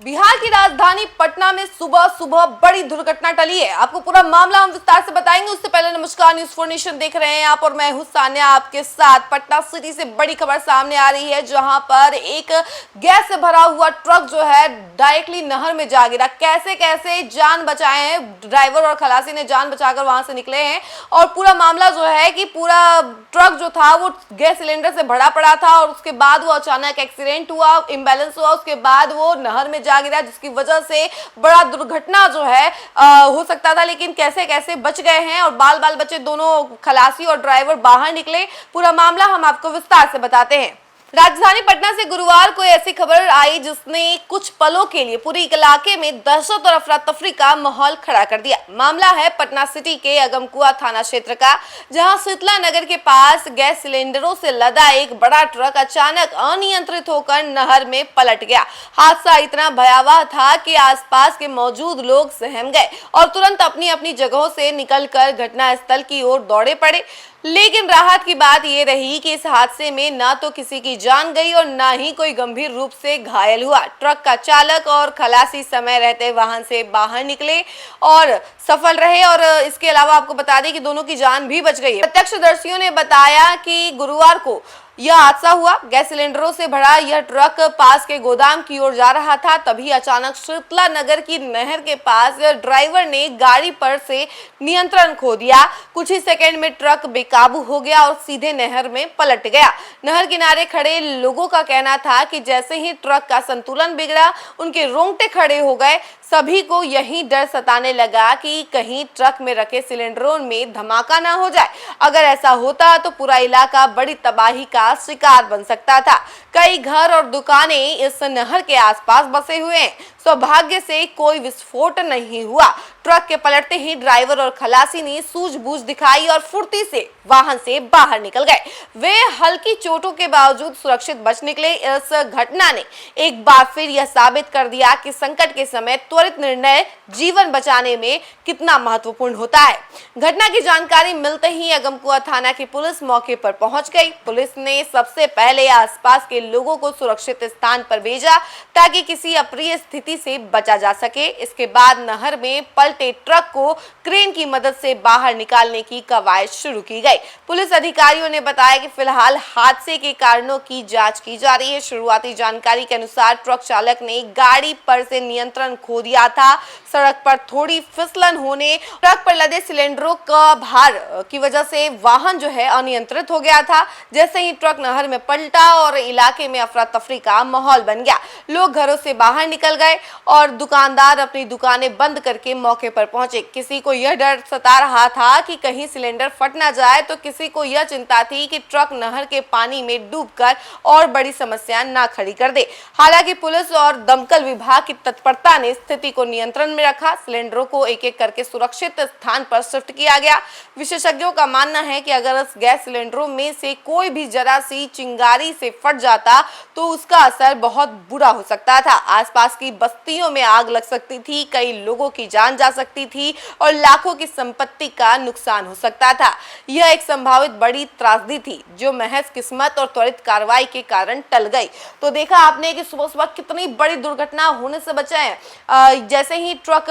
बिहार की राजधानी पटना में सुबह सुबह बड़ी दुर्घटना टली है। आपको पूरा मामला हम विस्तार से बताएंगे। उससे पहले नमस्कार, न्यूज़ 4 नेशन देख रहे हैं आप और मैं हूं सान्या आपके साथ। पटना सिटी से बड़ी खबर सामने आ रही है, जहां पर एक गैस से भरा हुआ ट्रक जो है डायरेक्टली नहर में जा गिरा। कैसे कैसे जान बचाए हैं, ड्राइवर और खलासी ने जान बचाकर वहां से निकले हैं। और पूरा मामला जो है कि पूरा ट्रक जो था वो गैस सिलेंडर से भरा पड़ा था और उसके बाद वो अचानक एक्सीडेंट हुआ, इम्बैलेंस हुआ, उसके बाद वो नहर में जा गिरा, जिसकी वजह से बड़ा दुर्घटना जो है हो सकता था। लेकिन कैसे कैसे बच गए हैं और बाल बाल बचे दोनों खलासी और ड्राइवर बाहर निकले। पूरा मामला हम आपको विस्तार से बताते हैं। राजधानी पटना से गुरुवार को ऐसी खबर आई जिसने कुछ पलों के लिए पूरे इलाके में दहशत और अफरा तफरी का माहौल खड़ा कर दिया। मामला है पटना सिटी के अगमकुआ थाना क्षेत्र का, जहां शीतला नगर के पास गैस सिलेंडरों से लदा एक बड़ा ट्रक अचानक अनियंत्रित होकर नहर में पलट गया। हादसा इतना भयावह था कि आसपास के मौजूद लोग सहम गए और तुरंत अपनी अपनी जगहों से निकलकर घटनास्थल की ओर दौड़े पड़े। लेकिन राहत की बात यह रही कि इस हादसे में ना तो किसी की जान गई और ना ही कोई गंभीर रूप से घायल हुआ। ट्रक का चालक और खलासी समय रहते वाहन से बाहर निकले और सफल रहे। और इसके अलावा आपको बता दें कि दोनों की जान भी बच गई है। प्रत्यक्षदर्शियों ने बताया कि गुरुवार को यह हादसा हुआ। गैस सिलेंडरों से भरा यह ट्रक पास के गोदाम की ओर जा रहा था, तभी अचानक शीतला नगर की नहर के पास ड्राइवर ने गाड़ी पर से नियंत्रण खो दिया। कुछ ही सेकंड में ट्रक बेकाबू हो गया और सीधे नहर में पलट गया। नहर किनारे खड़े लोगों का कहना था कि जैसे ही ट्रक का संतुलन बिगड़ा, उनके रोंगटे खड़े हो गए। सभी को यही डर सताने लगा कि कहीं ट्रक में रखे सिलेंडरों में धमाका ना हो जाए। अगर ऐसा होता तो पूरा इलाका बड़ी तबाही का शिकार बन सकता था। कई घर और दुकानें इस नहर के आसपास बसे हुए हैं। सौभाग्य से कोई विस्फोट नहीं हुआ। ट्रक के पलटते ही ड्राइवर और खलासी ने सूझबूझ दिखाई और फुर्ती से वाहन से बाहर निकल गए। वे हल्की चोटों के बावजूद सुरक्षित बच निकले। इस घटना ने एक बार फिर यह साबित कर दिया कि संकट के समय त्वरित निर्णय जीवन बचाने में कितना महत्वपूर्ण होता है। घटना की जानकारी मिलते ही अगमकुआ थाना की पुलिस मौके पर पहुंच गई। पुलिस ने सबसे पहले आसपास के लोगों को सुरक्षित स्थान पर भेजा ताकि किसी अप्रिय स्थिति से बचा जा सके। इसके बाद नहर में पलटे ट्रक को क्रेन की मदद से बाहर निकालने की कवायद शुरू की गई। पुलिस अधिकारियों ने बताया कि फिलहाल हादसे के कारणों की जांच की जा रही है। शुरुआती जानकारी के अनुसार ट्रक चालक ने गाड़ी पर से नियंत्रण खो दिया था। सड़क पर थोड़ी फिसलन होने, ट्रक पर लदे सिलेंडरों का भार की वजह से वाहन जो है अनियंत्रित हो गया था। जैसे ही ट्रक नहर में पलटा और इलाके में अफरा तफरी का माहौल बन गया। लोग घरों से बाहर निकल गए और दुकानदार अपनी दुकानें बंद करके मौके पर पहुंचे। किसी को यह डर सता रहा था कि कहीं सिलेंडर फट ना जाए, तो किसी को यह चिंता थी कि ट्रक नहर के पानी में डूबकर और बड़ी समस्या ना खड़ी कर दे। हालांकि पुलिस और दमकल विभाग की तत्परता ने स्थिति को नियंत्रण में रखा। सिलेंडरों को एक एक करके सुरक्षित स्थान पर शिफ्ट किया गया। विशेषज्ञों का मानना है कि अगर इस गैस सिलेंडरों में से कोई भी जरा सी चिंगारी से फट जाता तो उसका असर बहुत बुरा हो सकता था। आसपास की बस्तियों में आग लग सकती थी, कई लोगों की जान जा सकती थी और लाखों की संपत्ति का नुकसान हो सकता था। यह एक संभावित बड़ी त्रासदी थी जो महज किस्मत और त्वरित कार्रवाई के कारण टल गई। तो देखा आपने कि सुबह सुबह कितनी बड़ी दुर्घटना होने से बचे हैं। जैसे ही ट्रक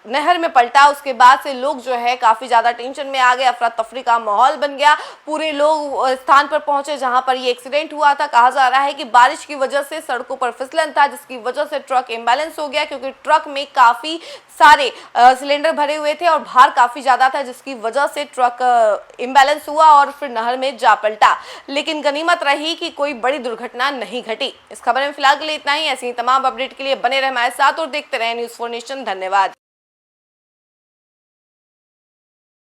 नहर में पलटा, उसके बाद से लोग जो है काफी ज्यादा टेंशन में आ गए। अफरा तफरी का माहौल बन गया। पूरे लोग स्थान पर पहुंचे जहां पर ये एक्सीडेंट हुआ था। कहा जा रहा है कि बारिश की वजह से सड़कों पर फिसलन था, जिसकी वजह से ट्रक इम्बैलेंस हो गया, क्योंकि ट्रक में काफी सारे सिलेंडर भरे हुए थे और भार काफी ज्यादा था, जिसकी वजह से ट्रक इम्बैलेंस हुआ और फिर नहर में जा पलटा। लेकिन गनीमत रही कि कोई बड़ी दुर्घटना नहीं घटी। इस खबर में फिलहाल के लिए इतना ही। ऐसी ही तमाम अपडेट के लिए बने रहे हमारे साथ और देखते रहे न्यूज़ 4 नेशन। धन्यवाद।